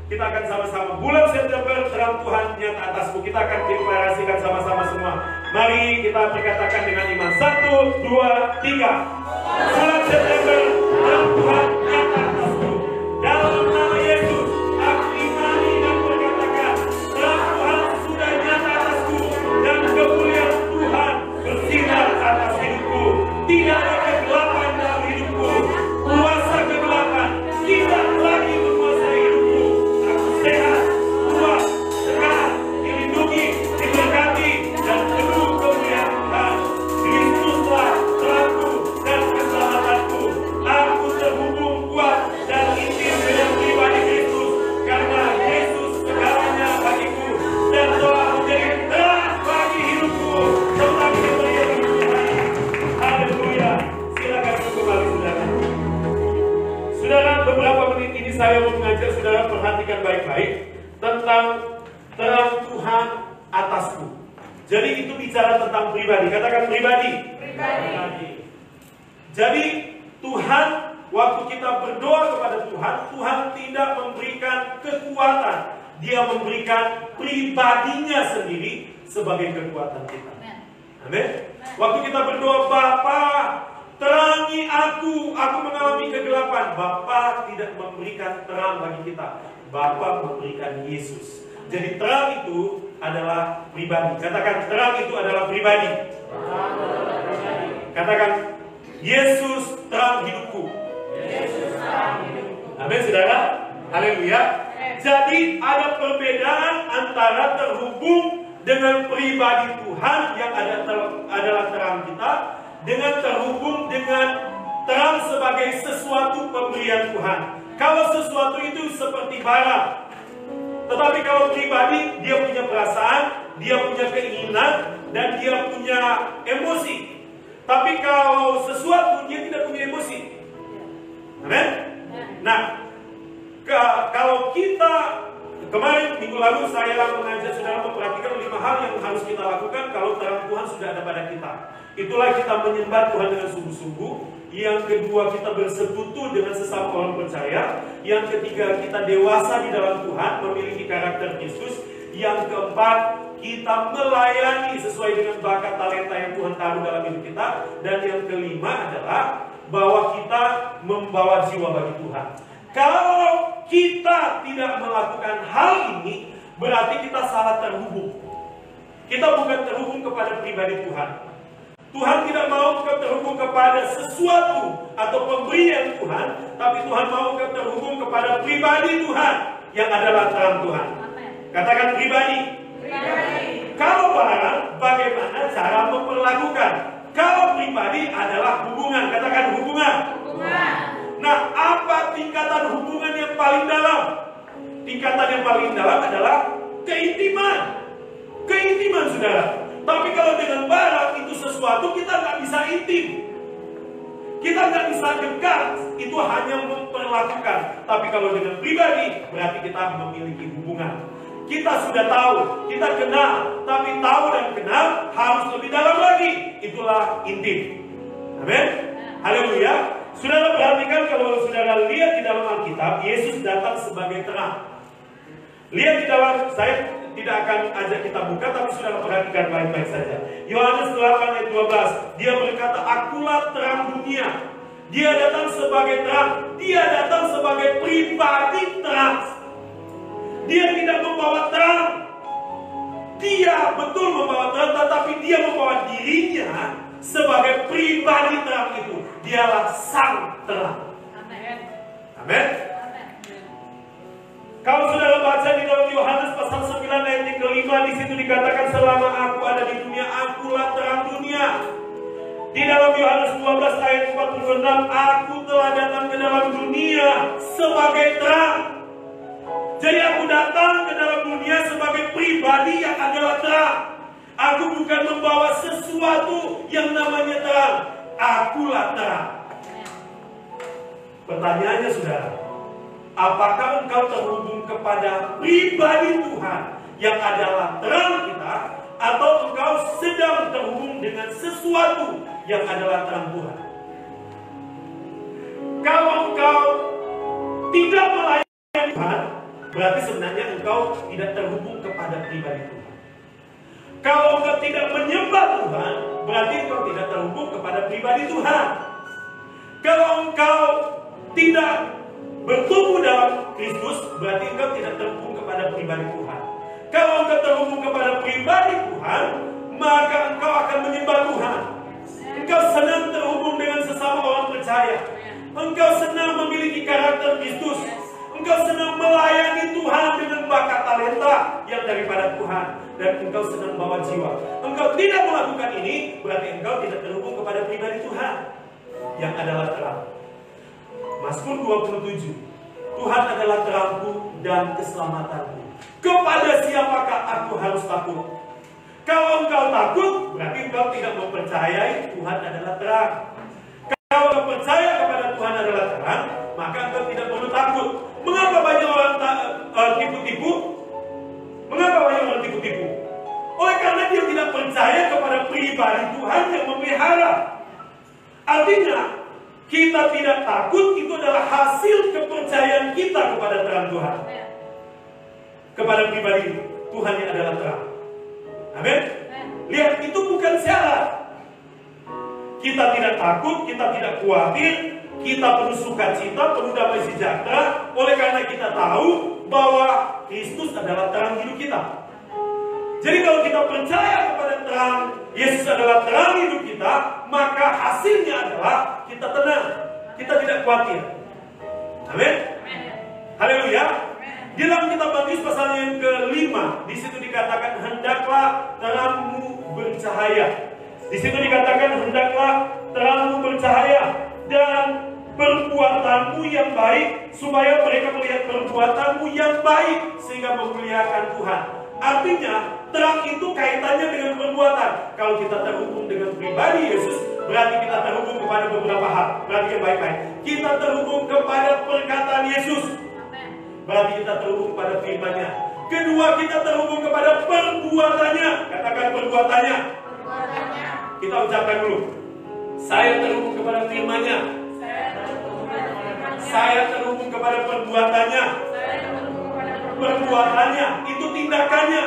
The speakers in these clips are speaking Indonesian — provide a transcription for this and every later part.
Kita akan sama-sama. Bulan September, terang Tuhan nyata atasku. Kita akan deklarasikan sama-sama semua. Mari kita berkatakan dengan iman. 1, 2, 3. Bulan September, terang Tuhan nyata atasku. Dalam nama Yesus, aku imani dan berkatakan, terang Tuhan sudah nyata atasku. Dan kemuliaan Tuhan bersinar atas hidupku. Tidak ada kegelapan dalam hidupku. Kuasa kegelapan tidak lagi menguasai hidupku. Aku sehat, kuat, sehat, dilindungi, diberkati, dan penuh kemuliaan Tuhan. Kristuslah terangku dan keselamatanku. Aku terhubung kuat dan intim dengan pribadi Kristus, karena Yesus segalanya bagiku dan telah menjadi terang bagi hidupku. Tetapi diberikan Tuhan. Haleluya. Silakan kembali saudara. Saudara, beberapa menit ini saya mau mengajak saudara perhatikan baik-baik tentang terang Tuhan atasku. Jadi itu bicara tentang pribadi. Katakan pribadi. Pribadi. Jadi Tuhan, waktu kita berdoa kepada Tuhan, Tuhan tidak memberikan kekuatan. Dia memberikan pribadinya sendiri sebagai kekuatan kita. Amin. Waktu kita berdoa, Bapa, terangi aku mengalami kegelapan. Bapa tidak memberikan terang bagi kita. Bapa memberikan Yesus. Jadi terang itu adalah pribadi. Katakan terang itu adalah pribadi. Katakan Yesus terang hidupku. Amin saudara. Haleluya. Jadi ada perbedaan antara terhubung dengan pribadi Tuhan yang adalah terang kita, dengan terhubung dengan terang sebagai sesuatu pemberian Tuhan. Kalau sesuatu itu seperti bara, tetapi kalau pribadi, dia punya perasaan, dia punya keinginan, dan dia punya emosi. Tapi kalau sesuatu, dia tidak punya emosi. Amin? Nah, kalau kita, kemarin minggu lalu saya mengajak saudara memperhatikan 5 hal yang harus kita lakukan kalau terang Tuhan sudah ada pada kita. Itulah kita menyembah Tuhan dengan sungguh-sungguh. Yang kedua, kita bersekutu dengan sesama orang percaya. Yang ketiga, kita dewasa di dalam Tuhan, memiliki karakter Yesus. Yang keempat, kita melayani sesuai dengan bakat talenta yang Tuhan taruh dalam hidup kita. Dan yang kelima adalah bahwa kita membawa jiwa bagi Tuhan. Kalau kita tidak melakukan hal ini, berarti kita salah terhubung. Kita bukan terhubung kepada pribadi Tuhan. Tuhan tidak mau kita terhubung kepada sesuatu atau pemberian Tuhan, tapi Tuhan mau kita terhubung kepada pribadi Tuhan yang adalah terang Tuhan. Katakan pribadi. Kalau barang, bagaimana cara memperlakukan? Kalau pribadi adalah hubungan. Katakan hubungan. Nah, apa tingkatan hubungan yang paling dalam? Tingkatan yang paling dalam adalah keintiman. Keintiman, saudara. Tapi kalau dengan barang itu sesuatu, kita nggak bisa intim. Kita nggak bisa dekat. Itu hanya memperlakukan. Tapi kalau dengan pribadi, berarti kita memiliki hubungan. Kita sudah tahu, kita kenal. Tapi tahu dan kenal harus lebih dalam lagi. Itulah intim. Amin. Haleluya. Saudara perhatikan, kalau saudara lihat di dalam Alkitab, Yesus datang sebagai terang. Lihat di dalam, saya tidak akan ajak kita buka, tapi saudara perhatikan baik-baik saja. Yohanes 8 ayat 12, dia berkata, akulah terang dunia. Dia datang sebagai terang. Dia datang sebagai pribadi terang. Dia tidak membawa terang. Dia betul membawa terang, tetapi dia membawa dirinya sebagai pribadi terang itu. Dialah sang terang. Amin. Amin. Kalau saudara baca di dalam Yohanes pasal 9 ayat yang kelima, di situ dikatakan selama aku ada di dunia, akulah terang dunia. Di dalam Yohanes 12 ayat 46, aku telah datang ke dalam dunia sebagai terang. Jadi aku datang ke dalam dunia sebagai pribadi yang adalah terang. Aku bukan membawa sesuatu yang namanya terang. Akulah terang. Pertanyaannya saudara, apakah engkau terhubung kepada pribadi Tuhan yang adalah terang kita, atau engkau sedang terhubung dengan sesuatu yang adalah terang Tuhan? Kalau engkau tidak melayani Tuhan, berarti sebenarnya engkau tidak terhubung kepada pribadi Tuhan. Kalau engkau tidak menyembah Tuhan, berarti engkau tidak terhubung kepada pribadi Tuhan. Kalau engkau tidak bertumbuh dalam Kristus, berarti engkau tidak terhubung kepada pribadi Tuhan. Kalau engkau terhubung kepada pribadi Tuhan, maka engkau akan menyembah Tuhan. Engkau senang terhubung dengan sesama orang percaya. Engkau senang memiliki karakter Kristus. Engkau senang melayani Tuhan dengan bakat talenta yang daripada Tuhan. Dan engkau senang bawa jiwa. Engkau tidak melakukan ini, berarti engkau tidak terhubung kepada pribadi Tuhan yang adalah terang. Mazmur 27. Tuhan adalah terangku dan keselamatanku. Kepada siapakah aku harus takut? Kalau engkau takut, berarti engkau tidak mempercayai Tuhan adalah terang. Kalau engkau percaya kepada Tuhan adalah terang, maka engkau tidak perlu takut. Mengapa banyak orang tipu-tipu? Mengapa banyak orang tipu-tipu? Oleh karena dia tidak percaya kepada pribadi Tuhan yang memelihara. Artinya, kita tidak takut itu adalah hasil kepercayaan kita kepada terang Tuhan. Kepada pribadi Tuhan yang adalah terang. Amin. Lihat, itu bukan syarat. Kita tidak takut, kita tidak khawatir, kita penuh sukacita, penuh damai sejahtera, oleh karena kita tahu bahwa Kristus adalah terang hidup kita. Jadi kalau kita percaya kepada terang, Yesus adalah terang hidup kita, maka hasilnya adalah kita tenang, kita tidak khawatir. Amin. Haleluya. Di dalam kitab Matius pasal yang ke-5, di situ dikatakan hendaklah terangmu bercahaya. Di situ dikatakan hendaklah terangmu bercahaya dan perbuatanmu yang baik, supaya mereka melihat perbuatanmu yang baik sehingga memuliakan Tuhan. Artinya terang itu kaitannya dengan perbuatan. Kalau kita terhubung dengan pribadi Yesus, berarti kita terhubung kepada beberapa hal. Berarti yang baik-baik. Kita terhubung kepada perkataan Yesus, berarti kita terhubung pada firman-Nya. Kedua, kita terhubung kepada perbuatannya. Katakan perbuatannya. Kita ucapkan dulu. Saya terhubung kepada firman-Nya. Saya terhubung kepada perbuatannya. Perbuatannya itu tindakannya.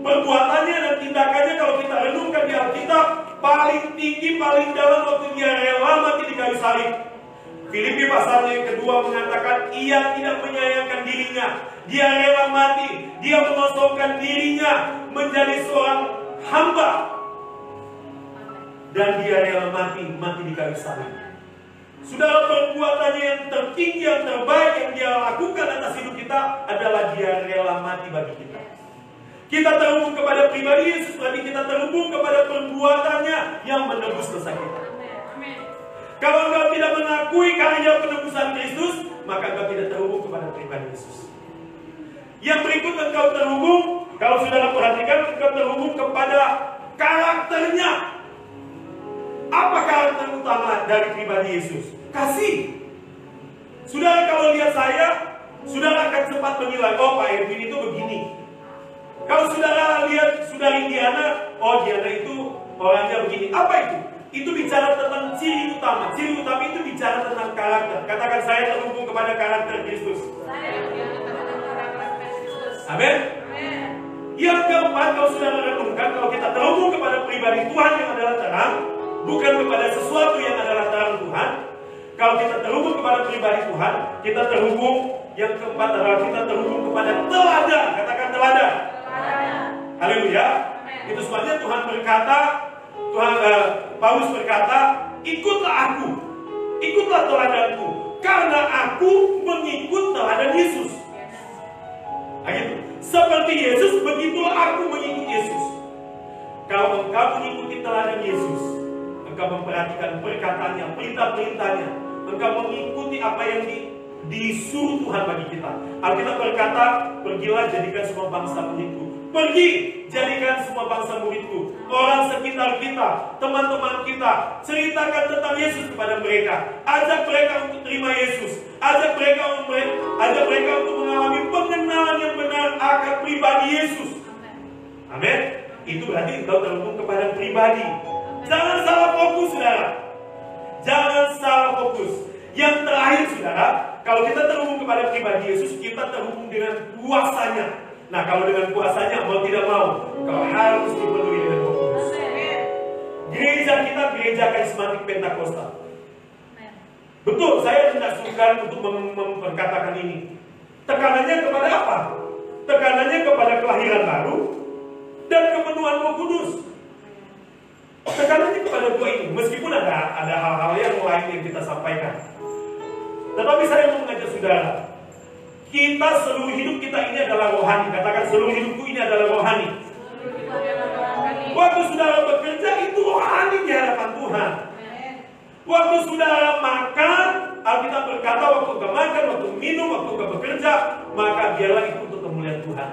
Perbuatannya dan tindakannya kalau kita renungkan di Alkitab, paling tinggi, paling dalam waktu dia rela mati di kayu salib. Filipi pasal yang kedua mengatakan ia tidak menyayangkan dirinya, dia rela mati, dia mengosongkan dirinya menjadi seorang hamba, dan dia rela mati di kayu salib. Saudara, perbuatannya yang tertinggi, yang terbaik yang dia lakukan atas hidup kita adalah dia rela mati bagi kita. Kita terhubung kepada pribadi Yesus, berarti kita terhubung kepada perbuatannya yang menebus dosa kita. Kalau engkau tidak mengakui karya penebusan Kristus, maka engkau tidak terhubung kepada pribadi Yesus. Yang berikut engkau terhubung, kalau saudara perhatikan, engkau terhubung kepada karakternya. Apa karakter utama dari pribadi Yesus? Kasih. Saudara kalau lihat saya, saudara akan sempat menilai, oh Pak Edwin itu begini. Kalau saudara lihat saudari Diana, oh Diana itu orangnya begini. Apa itu? Itu bicara tentang ciri utama. Ciri utama itu bicara tentang karakter. Katakan, saya terhubung kepada karakter Kristus. Amin. Yang keempat, kalau sudah merenungkan, kalau kita terhubung kepada pribadi Tuhan yang adalah terang, bukan kepada sesuatu yang adalah terang Tuhan. Kalau kita terhubung kepada pribadi Tuhan, kita terhubung. Yang keempat adalah kita terhubung kepada teladan. Katakan teladan. Haleluya. Itu sebabnya Tuhan berkata, Paulus berkata, ikutlah aku, ikutlah teladanku, karena aku mengikut teladan Yesus. Gitu. Seperti Yesus, begitulah aku mengikut Yesus. Kalau engkau mengikuti teladan Yesus, engkau memperhatikan perkataannya, perintah-perintahnya, engkau mengikuti apa yang disuruh Tuhan bagi kita. Alkitab berkata, pergilah jadikan semua bangsa muridku. Pergi, jadikan semua bangsa muridku. Orang sekitar kita, teman-teman kita, ceritakan tentang Yesus kepada mereka. Ajak mereka untuk terima Yesus. Ajak mereka untuk mengalami pengenalan yang benar akan pribadi Yesus. Amin. Itu berarti engkau terhubung kepada pribadi. Jangan salah fokus, saudara. Jangan salah fokus. Yang terakhir, saudara, kalau kita terhubung kepada pribadi Yesus, kita terhubung dengan kuasanya. Nah, kalau dengan kuasanya, mau tidak mau, kau harus dipenuhi dengan Roh Kudus. Gereja kita gereja karismatik Pentakosta. Betul, saya tidak sungkan untuk memperkatakan ini. Tekanannya kepada apa? Tekanannya kepada kelahiran baru dan kepenuhan Roh Kudus. Tekanannya kepada dua ini, meskipun ada hal-hal yang lain yang kita sampaikan. Tetapi saya mau mengajak saudara, kita seluruh hidup kita ini adalah rohani. Katakan, seluruh hidupku ini adalah rohani. Waktu saudara bekerja itu rohani di hadapan Tuhan. Waktu saudara makan, Alkitab berkata waktu kau makan, waktu minum, waktu kau bekerja, maka biarlah itu untuk kemuliaan Tuhan.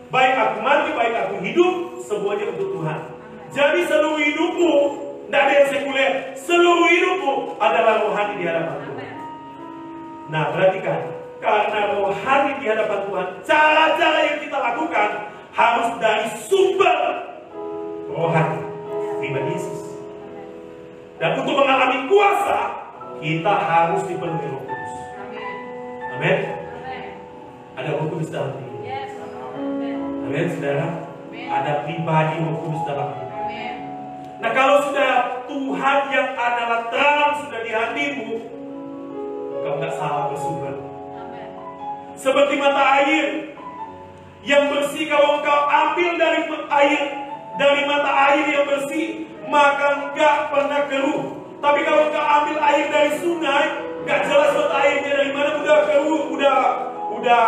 Baik aku mati, baik aku hidup, semuanya untuk Tuhan. Jadi seluruh hidupmu, tidak ada yang sekuler, seluruh hidupmu adalah rohani di hadapan Tuhan. Nah, perhatikan, karena rohani di hadapan Tuhan, cara-cara yang kita lakukan harus dari sumber rohani, pribadi Yesus. Dan untuk mengalami kuasa, kita harus dipenuhi Roh Kudus. Amin. Ada Roh Kudus dalam diri. Amin, saudara. Ada pribadi Roh Kudus dalam diri. Nah, kalau sudah Tuhan yang adalah terang sudah di hatimu, kau nggak salah bersumber. Seperti mata air yang bersih, kalau engkau ambil dari mata air yang bersih, maka nggak pernah keruh. Tapi kalau engkau ambil air dari sungai, nggak jelas mata airnya dari mana, udah keruh, udah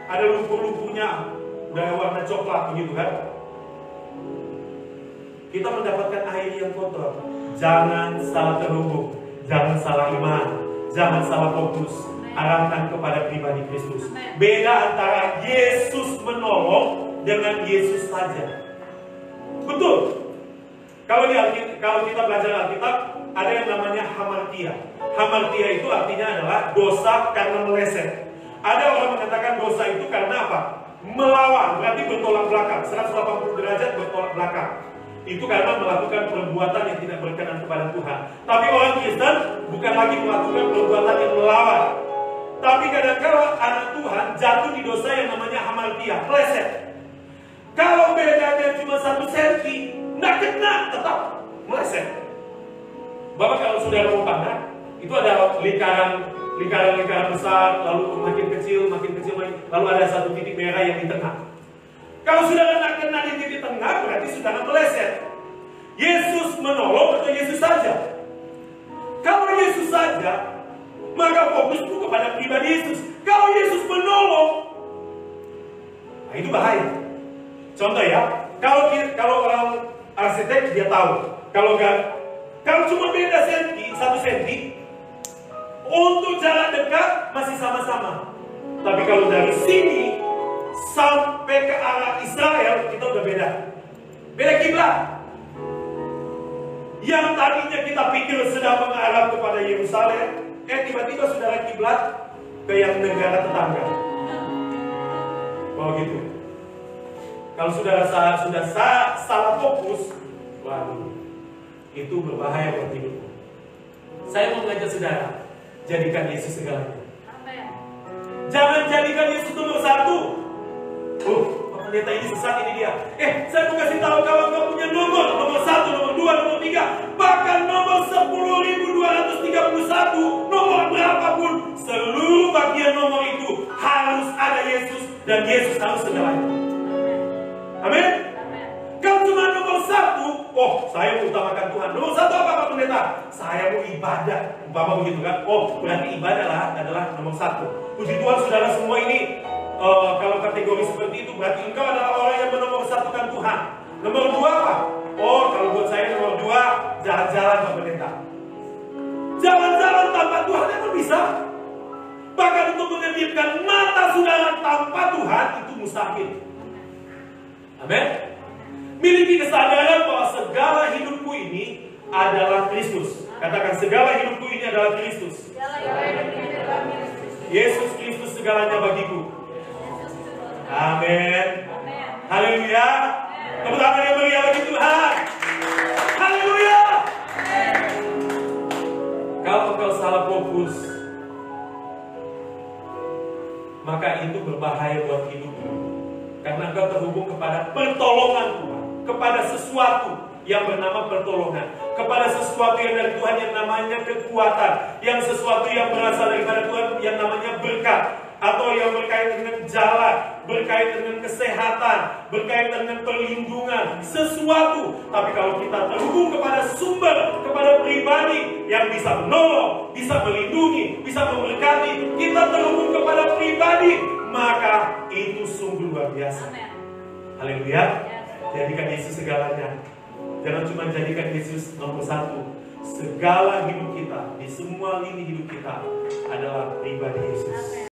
ada lumpur-lumpurnya, udah warna coklat begitu kan. Kita mendapatkan air yang kotor. Jangan salah terhubung, jangan salah iman, jangan salah fokus. Arahkan kepada pribadi Kristus. Beda antara Yesus menolong dengan Yesus saja. Betul. Kalau kita belajar Alkitab, ada yang namanya hamartia. Hamartia itu artinya adalah dosa karena meleset. Ada orang mengatakan dosa itu karena apa? Melawan, berarti bertolak belakang, 180 derajat bertolak belakang. Itu karena melakukan perbuatan yang tidak berkenan kepada Tuhan. Tapi orang Kristen bukan lagi melakukan perbuatan yang melawan. Tapi kadang-kadang anak Tuhan jatuh di dosa yang namanya hamartia, meleset. Kalau bedanya cuma 1 senti, nggak kena, tetap meleset. Bapak kalau sudah mau pandang, itu ada lingkaran besar, lalu makin kecil, lalu ada satu titik merah yang di tengah. Kalau sudah kena di titik tengah, berarti sudah meleset. Yesus menolong atau Yesus saja? Kalau Yesus saja, maka fokusku kepada pribadi Yesus. Kalau Yesus menolong, nah itu bahaya. Contoh ya, kalau orang arsitek dia tahu, kalau cuma beda 1 senti, untuk jarak dekat masih sama-sama. Tapi kalau dari sini sampai ke arah Israel, kita udah beda kiblat. Yang tadinya kita pikir sedang mengarah kepada Yerusalem, tiba-tiba saudara kiblat ke yang negara tetangga. Oh gitu. Kalau saudara sudah salah fokus, waduh, itu berbahaya buat hidupmu. Saya mau mengajak saudara, jadikan Yesus segalanya. Jangan jadikan Yesus nomor 1. Pendeta ini sesat, ini dia. Saya mau kasih tahu, kalau kau punya nomor 1, nomor 2, nomor 3, bahkan nomor 10.231, nomor berapapun, seluruh bagian nomor itu harus ada Yesus, dan Yesus harus segalanya. Amin. Kalau cuma nomor 1, saya mau utamakan Tuhan. Nomor 1 apa Pak Pendeta? Saya mau ibadah. Umpama begitu kan? Berarti ibadah adalah nomor 1. Puji Tuhan, saudara semua ini. Kalau kategori seperti itu, berarti engkau adalah orang yang menomorsatukan Tuhan. Nomor 2 apa? Kalau buat saya nomor 2, jalan-jalan Pak Pendeta. Jalan-jalan tanpa Tuhan emang bisa. Bahkan untuk mengedipkan mata saudara tanpa Tuhan itu mustahil. Amin. Miliki kesadaran bahwa segala hidupku ini adalah Kristus. Katakan, segala hidupku ini adalah Kristus. Yesus Kristus segalanya bagiku. Amin. Haleluya. Tepuk tangan yang meriah bagi Tuhan. Haleluya. Kalau engkau salah fokus, maka itu berbahaya buat hidupmu. Karena engkau terhubung kepada pertolongan Tuhan, kepada sesuatu yang bernama pertolongan, kepada sesuatu yang dari Tuhan yang namanya kekuatan, yang sesuatu yang berasal daripada Tuhan yang namanya berkat, atau yang berkaitan dengan jalan, berkaitan dengan kesehatan, berkaitan dengan perlindungan, sesuatu. Tapi kalau kita terhubung kepada sumber, kepada pribadi yang bisa menolong, bisa melindungi, bisa memberkati, kita terhubung kepada pribadi, maka itu sungguh luar biasa. Haleluya. Jadikan Yesus segalanya. Jangan cuma jadikan Yesus nomor satu. Segala hidup kita, di semua lini hidup kita adalah pribadi Yesus.